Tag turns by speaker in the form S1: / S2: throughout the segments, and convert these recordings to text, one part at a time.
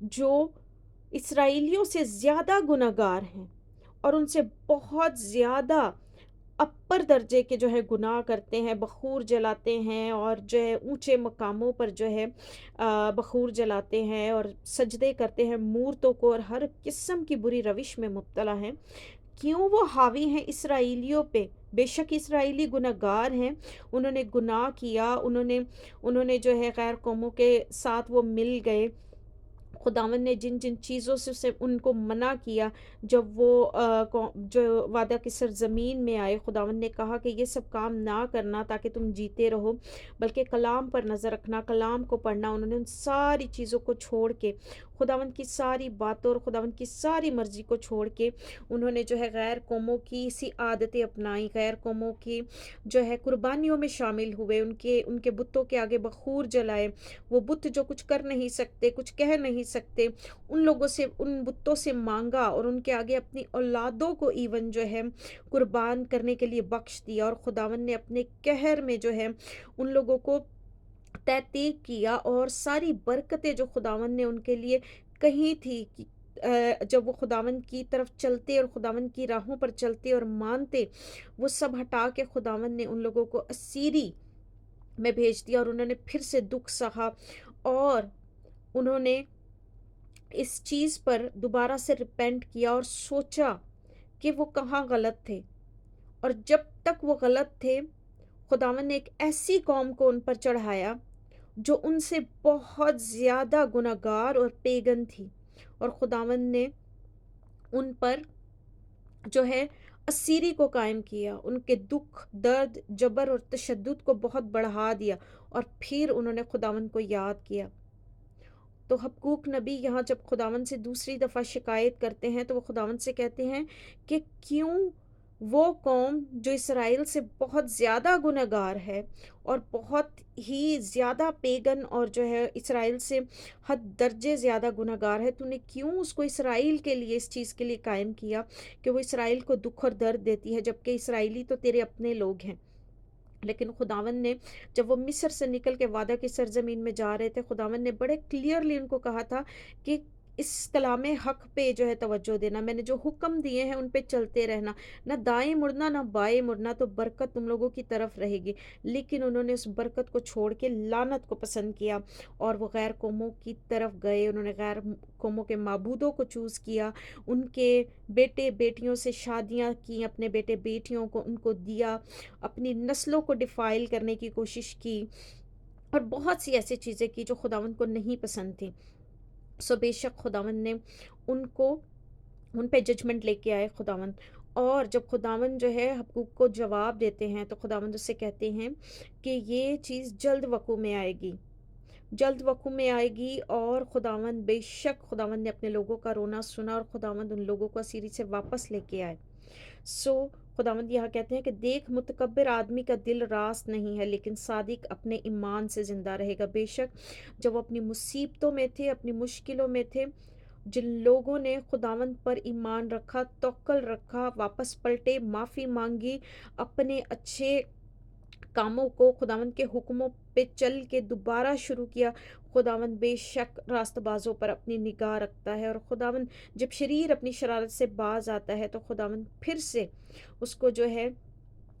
S1: جو اسرائیلیوں سے زیادہ گناہگار ہیں اور ان سے بہت زیادہ اپر درجے کے جو ہے گناہ کرتے ہیں، بخور جلاتے ہیں اور جو ہے اونچے مقاموں پر جو ہے بخور جلاتے ہیں اور سجدے کرتے ہیں مورتوں کو اور ہر قسم کی بری روش میں مبتلا ہیں، کیوں وہ حاوی ہیں اسرائیلیوں پہ؟ بے شک اسرائیلی گناہگار ہیں، انہوں نے گناہ کیا، انہوں نے جو ہے غیر قوموں کے ساتھ وہ مل گئے، خداوند نے جن جن چیزوں سے ان کو منع کیا جب وہ جو وعدہ کی سرزمین میں آئے، خداوند نے کہا کہ یہ سب کام نہ کرنا تاکہ تم جیتے رہو، بلکہ کلام پر نظر رکھنا، کلام کو پڑھنا۔ انہوں نے ان ساری چیزوں کو چھوڑ کے، خداوند کی ساری باتوں اور خداوند کی ساری مرضی کو چھوڑ کے انہوں نے جو ہے غیر قوموں کی سی عادتیں اپنائی، غیر قوموں کی جو ہے قربانیوں میں شامل ہوئے، ان کے بتوں کے آگے بخور جلائے، وہ بت جو کچھ کر نہیں سکتے، کچھ کہہ نہیں سکتے، ان لوگوں سے، ان بتوں سے مانگا اور ان کے آگے اپنی اولادوں کو ایون جو ہے قربان کرنے کے لیے بخش دیا، اور خداوند نے اپنے قہر میں جو ہے ان لوگوں کو تحقیق کیا، اور ساری برکتیں جو خداوند نے ان کے لیے کہی تھی جب وہ خداوند کی طرف چلتے اور خداوند کی راہوں پر چلتے اور مانتے، وہ سب ہٹا کے خداوند نے ان لوگوں کو اسیری میں بھیج دیا، اور انہوں نے پھر سے دکھ سہا، اور انہوں نے اس چیز پر دوبارہ سے ریپینٹ کیا اور سوچا کہ وہ کہاں غلط تھے، اور جب تک وہ غلط تھے خداوند نے ایک ایسی قوم کو ان پر چڑھایا جو ان سے بہت زیادہ گناہگار اور پیگن تھی، اور خداوند نے ان پر جو ہے اسیری کو قائم کیا، ان کے دکھ، درد، جبر اور تشدد کو بہت بڑھا دیا، اور پھر انہوں نے خداوند کو یاد کیا۔ تو حبقوق نبی یہاں جب خداوند سے دوسری دفعہ شکایت کرتے ہیں تو وہ خداوند سے کہتے ہیں کہ کیوں وہ قوم جو اسرائیل سے بہت زیادہ گناہگار ہے اور بہت ہی زیادہ پیگن اور جو ہے اسرائیل سے حد درجے زیادہ گناہگار ہے، تو نے کیوں اس کو اسرائیل کے لیے اس چیز کے لیے قائم کیا کہ وہ اسرائیل کو دکھ اور درد دیتی ہے، جبکہ اسرائیلی تو تیرے اپنے لوگ ہیں۔ لیکن خداوند نے جب وہ مصر سے نکل کے وعدہ کی سرزمین میں جا رہے تھے، خداوند نے بڑے کلیئرلی ان کو کہا تھا کہ اس کلام حق پہ جو ہے توجہ دینا، میں نے جو حکم دیے ہیں ان پہ چلتے رہنا، نہ دائیں مڑنا نہ بائیں مڑنا، تو برکت تم لوگوں کی طرف رہے گی۔ لیکن انہوں نے اس برکت کو چھوڑ کے لعنت کو پسند کیا، اور وہ غیر قوموں کی طرف گئے، انہوں نے غیر قوموں کے معبودوں کو چوز کیا، ان کے بیٹے بیٹیوں سے شادیاں کی، اپنے بیٹے بیٹیوں کو ان کو دیا، اپنی نسلوں کو ڈیفائل کرنے کی کوشش کی، اور بہت سی ایسی چیزیں کی جو خداوند کو نہیں پسند تھیں۔ سو بے شک خداوند نے ان پہ ججمنٹ لے کے آئے خداوند، اور جب خداوند جو ہے حقوق کو جواب دیتے ہیں تو خداوند اس سے کہتے ہیں کہ یہ چیز جلد وقوع میں آئے گی، جلد وقوع میں آئے گی، اور خداوند بے شک خداوند نے اپنے لوگوں کا رونا سنا، اور خداوند ان لوگوں کو اسیری سے واپس لے کے آئے۔ خداوند یہاں کہتے ہیں کہ دیکھ، متکبر آدمی کا دل راست نہیں ہے، لیکن صادق اپنے ایمان سے زندہ رہے گا۔ بے شک جب وہ اپنی مصیبتوں میں تھے، اپنی مشکلوں میں تھے، جن لوگوں نے خداوند پر ایمان رکھا، توکل رکھا، واپس پلٹے، معافی مانگی، اپنے اچھے کاموں کو، خداوند کے حکموں پہ چل کے دوبارہ شروع کیا، خداوند بے شک راست بازوں پر اپنی نگاہ رکھتا ہے، اور خداوند جب شریر اپنی شرارت سے باز آتا ہے تو خداوند پھر سے اس کو جو ہے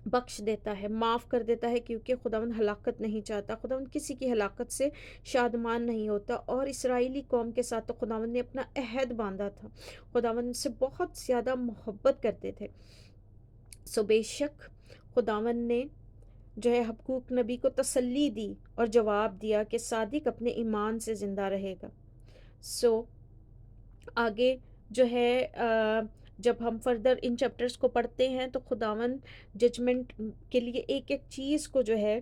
S1: بخش دیتا ہے، معاف کر دیتا ہے، کیونکہ خداوند ہلاکت نہیں چاہتا، خداوند کسی کی ہلاکت سے شادمان نہیں ہوتا۔ اور اسرائیلی قوم کے ساتھ تو خداوند نے اپنا عہد باندھا تھا، خداوند ان سے بہت زیادہ محبت کرتے تھے۔ بے شک خداوند نے جو ہے حبقوق نبی کو تسلی دی اور جواب دیا کہ صادق اپنے ایمان سے زندہ رہے گا۔ آگے جو ہے جب ہم فردر ان چیپٹرز کو پڑھتے ہیں تو خداوند ججمنٹ کے لیے ایک ایک چیز کو جو ہے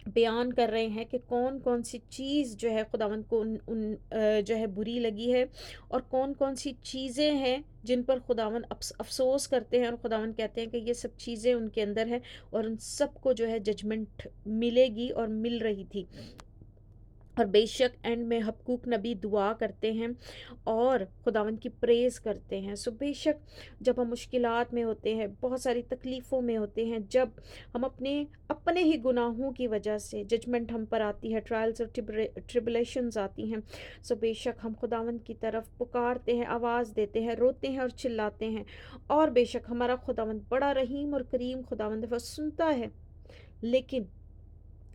S1: بیان کر رہے ہیں کہ کون کون سی چیز جو ہے خداوند کو جو ہے بری لگی ہے، اور کون کون سی چیزیں ہیں جن پر خداوند افسوس کرتے ہیں، اور خداوند کہتے ہیں کہ یہ سب چیزیں ان کے اندر ہیں، اور ان سب کو جو ہے ججمنٹ ملے گی اور مل رہی تھی۔ اور بیشک اینڈ میں حبقوق نبی دعا کرتے ہیں اور خداوند کی پریز کرتے ہیں. سو بیشک جب ہم مشکلات میں ہوتے ہیں، بہت ساری تکلیفوں میں ہوتے ہیں، جب ہم اپنے ہی گناہوں کی وجہ سے ججمنٹ ہم پر آتی ہے، ٹرائلز اور ٹریبلیشنز آتی ہیں، سو بیشک ہم خداوند کی طرف پکارتے ہیں، آواز دیتے ہیں، روتے ہیں اور چلاتے ہیں. اور بیشک ہمارا خداوند بڑا رحیم اور کریم خداوند ہے، وہ سنتا ہے. لیکن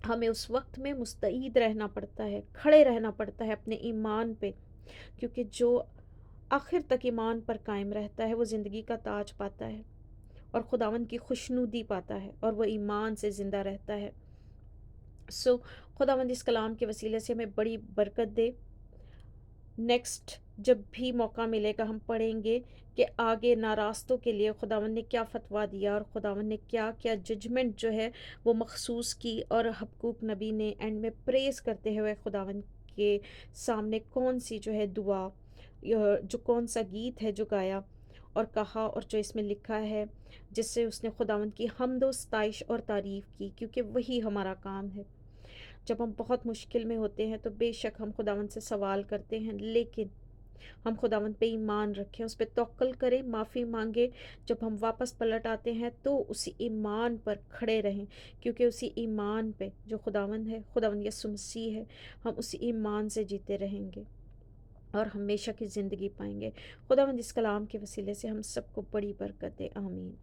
S1: ہمیں اس وقت میں مستعد رہنا پڑتا ہے، کھڑے رہنا پڑتا ہے اپنے ایمان پہ، کیونکہ جو آخر تک ایمان پر قائم رہتا ہے وہ زندگی کا تاج پاتا ہے اور خداوند کی خوشنودی پاتا ہے اور وہ ایمان سے زندہ رہتا ہے. سو خداوند اس کلام کے وسیلے سے ہمیں بڑی برکت دے. نیکسٹ جب بھی موقع ملے گا ہم پڑھیں گے کہ آگے ناراستوں کے لیے خداوند نے کیا فتویٰ دیا اور خداوند نے کیا کیا ججمنٹ جو ہے وہ مخصوص کی، اور حبقوق نبی نے اینڈ میں پریز کرتے ہوئے خداوند کے سامنے کون سی جو ہے دعا، جو کون سا گیت ہے جو گایا اور کہا، اور جو اس میں لکھا ہے جس سے اس نے خداوند کی حمد و ستائش اور تعریف کی، کیونکہ وہی ہمارا کام ہے. جب ہم بہت مشکل میں ہوتے ہیں تو بے شک ہم خداوند سے سوال کرتے ہیں، لیکن ہم خداوند پہ ایمان رکھیں، اس پہ توکل کریں، معافی مانگیں. جب ہم واپس پلٹ آتے ہیں تو اسی ایمان پر کھڑے رہیں، کیونکہ اسی ایمان پہ جو خداوند ہے، خداوند یسوع مسیح ہے، ہم اسی ایمان سے جیتے رہیں گے اور ہمیشہ کی زندگی پائیں گے. خداوند اس کلام کے وسیلے سے ہم سب کو بڑی برکت دے. آمین.